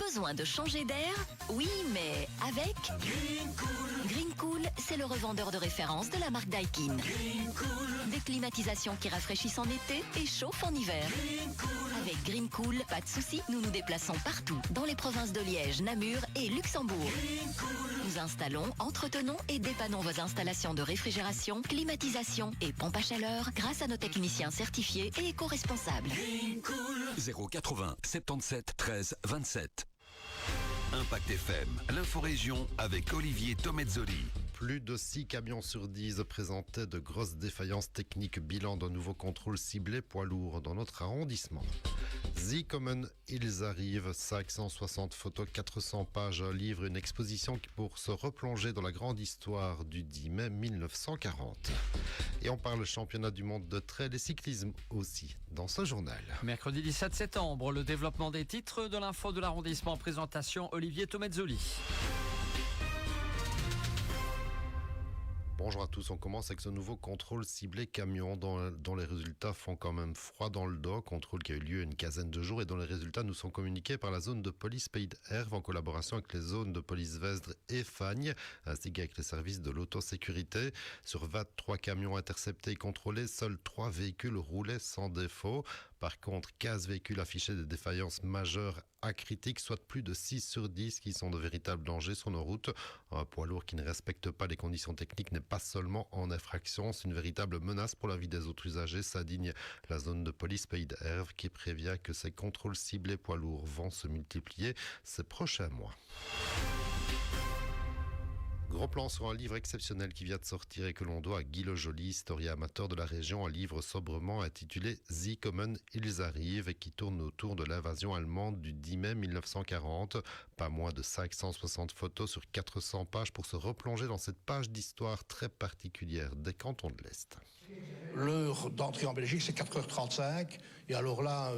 Besoin de changer d'air? Oui, mais avec Green Cool, c'est le revendeur de référence de la marque Daikin. Des climatisations qui rafraîchissent en été et chauffent en hiver. Avec Green Cool, pas de soucis, nous nous déplaçons partout, dans les provinces de Liège, Namur et Luxembourg. Nous installons, entretenons et dépannons vos installations de réfrigération, climatisation et pompe à chaleur grâce à nos techniciens certifiés et éco-responsables. 080 77 13 27. Impact FM, l'inforégion avec Olivier Tomezzoli. Plus de 6 camions sur 10 présentaient de grosses défaillances techniques, bilan d'un nouveau contrôle ciblé poids lourd dans notre arrondissement. The Common, ils arrivent, 560 photos, 400 pages, un livre, une exposition pour se replonger dans la grande histoire du 10 mai 1940. Et on parle championnat du monde de trail et cyclisme aussi dans ce journal. Mercredi 17 septembre, le développement des titres de l'info de l'arrondissement, présentation Olivier Tomezzoli. Bonjour à tous, on commence avec ce nouveau contrôle ciblé camion dont les résultats font quand même froid dans le dos. Contrôle qui a eu lieu une quinzaine de jours et dont les résultats nous sont communiqués par la zone de police Pays d'Herve en collaboration avec les zones de police Vesdre et Fagnes, ainsi qu'avec les services de l'autosécurité. Sur 23 camions interceptés et contrôlés, seuls 3 véhicules roulaient sans défaut. Par contre, 15 véhicules affichaient des défaillances majeures à critiques, soit plus de 6 sur 10 qui sont de véritables dangers sur nos routes. Un poids lourd qui ne respecte pas les conditions techniques n'est pas seulement en infraction, c'est une véritable menace pour la vie des autres usagers, s'indigne la zone de police Pays d'Herve qui prévient que ces contrôles ciblés poids lourds vont se multiplier ces prochains mois. Gros plan sur un livre exceptionnel qui vient de sortir et que l'on doit à Guy Le Joly, historien amateur de la région, un livre sobrement intitulé The Common, ils arrivent et qui tourne autour de l'invasion allemande du 10 mai 1940. Pas moins de 560 photos sur 400 pages pour se replonger dans cette page d'histoire très particulière des cantons de l'Est. L'heure d'entrée en Belgique, c'est 4h35. Et alors là,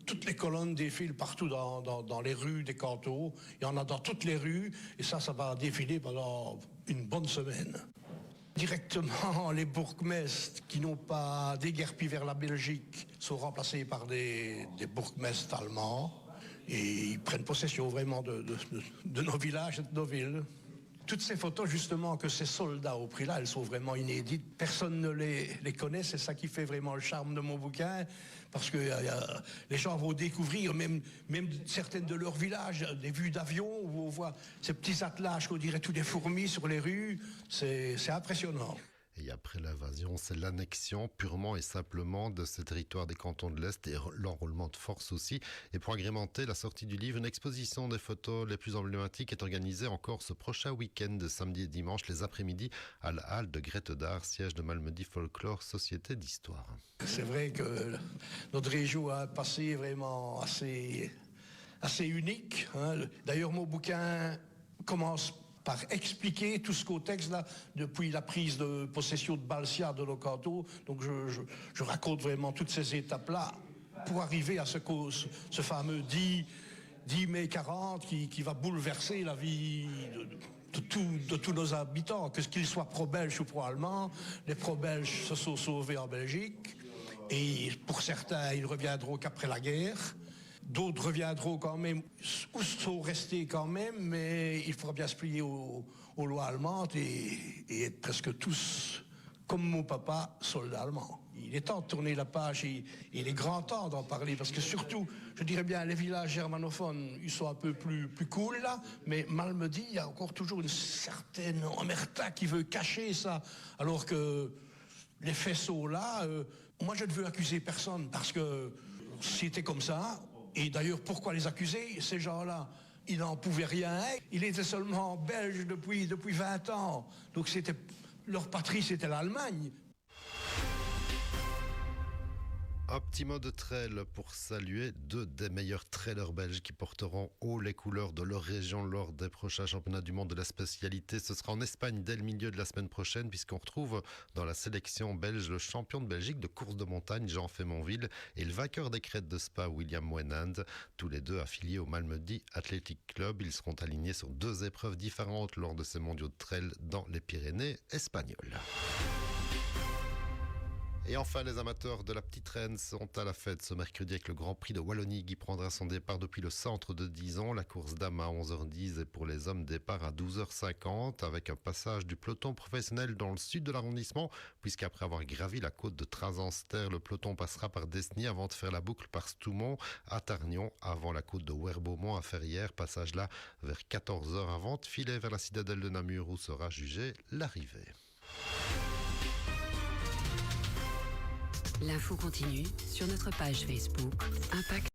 toutes les colonnes défilent partout dans les rues des cantons. Il y en a dans toutes les rues. Et ça va défiler pendant une bonne semaine. Directement, les bourgmestres qui n'ont pas déguerpi vers la Belgique sont remplacés par des bourgmestres allemands. Et ils prennent possession vraiment de nos villages et de nos villes. Toutes ces photos, justement, que ces soldats ont pris là, elles sont vraiment inédites. Personne ne les connaît. C'est ça qui fait vraiment le charme de mon bouquin. Parce que les gens vont découvrir, même certaines de leurs villages, des vues d'avion, où on voit ces petits attelages qu'on dirait tous des fourmis sur les rues. C'est impressionnant. Et après l'invasion, c'est l'annexion purement et simplement de ces territoires des cantons de l'Est et l'enrôlement de force aussi. Et pour agrémenter la sortie du livre, une exposition des photos les plus emblématiques est organisée encore ce prochain week-end de samedi et dimanche, les après-midi, à la halle de Gretedar, siège de Malmedy Folklore, Société d'Histoire. C'est vrai que notre région a un passé vraiment assez unique. Hein. D'ailleurs, mon bouquin commence par expliquer tout ce contexte là depuis la prise de possession de Balsia de nos cantons. Donc je raconte vraiment toutes ces étapes là pour arriver à ce fameux 10 mai 40 qui va bouleverser la vie de tous nos habitants, que qu'ils soient pro-belges ou pro-allemands. Les pro-belges se sont sauvés en Belgique et pour certains ils reviendront qu'après la guerre. D'autres reviendront quand même, ou sont restés quand même, mais il faudra bien se plier aux lois allemandes et être presque tous, comme mon papa, soldats allemands. Il est temps de tourner la page et il est grand temps d'en parler, parce que surtout, je dirais bien, les villages germanophones, ils sont un peu plus cool là, mais Malmedy, il y a encore toujours une certaine omerta qui veut cacher ça, alors que les faisceaux là, moi je ne veux accuser personne, parce que c'était comme ça. Et d'ailleurs, pourquoi les accuser? Ces gens-là, ils n'en pouvaient rien. Ils étaient seulement belges depuis 20 ans. Donc leur patrie, c'était l'Allemagne. Un petit mot de trail pour saluer deux des meilleurs trailers belges qui porteront haut les couleurs de leur région lors des prochains championnats du monde de la spécialité. Ce sera en Espagne dès le milieu de la semaine prochaine, puisqu'on retrouve dans la sélection belge le champion de Belgique de course de montagne Jean Fémonville et le vainqueur des crêtes de Spa William Wenand, tous les deux affiliés au Malmedy Athletic Club. Ils seront alignés sur 2 épreuves différentes lors de ces mondiaux de trail dans les Pyrénées espagnoles. Et enfin, les amateurs de la petite reine sont à la fête ce mercredi avec le Grand Prix de Wallonie qui prendra son départ depuis le centre de Dijon. La course dames à 11h10 et pour les hommes départ à 12h50 avec un passage du peloton professionnel dans le sud de l'arrondissement puisqu'après avoir gravi la côte de Trasanster, le peloton passera par Desny avant de faire la boucle par Stoumont à Tarnion avant la côte de Werbeaumont à Ferrières. Passage là vers 14h avant de filer vers la citadelle de Namur où sera jugée l'arrivée. L'info continue sur notre page Facebook Impact.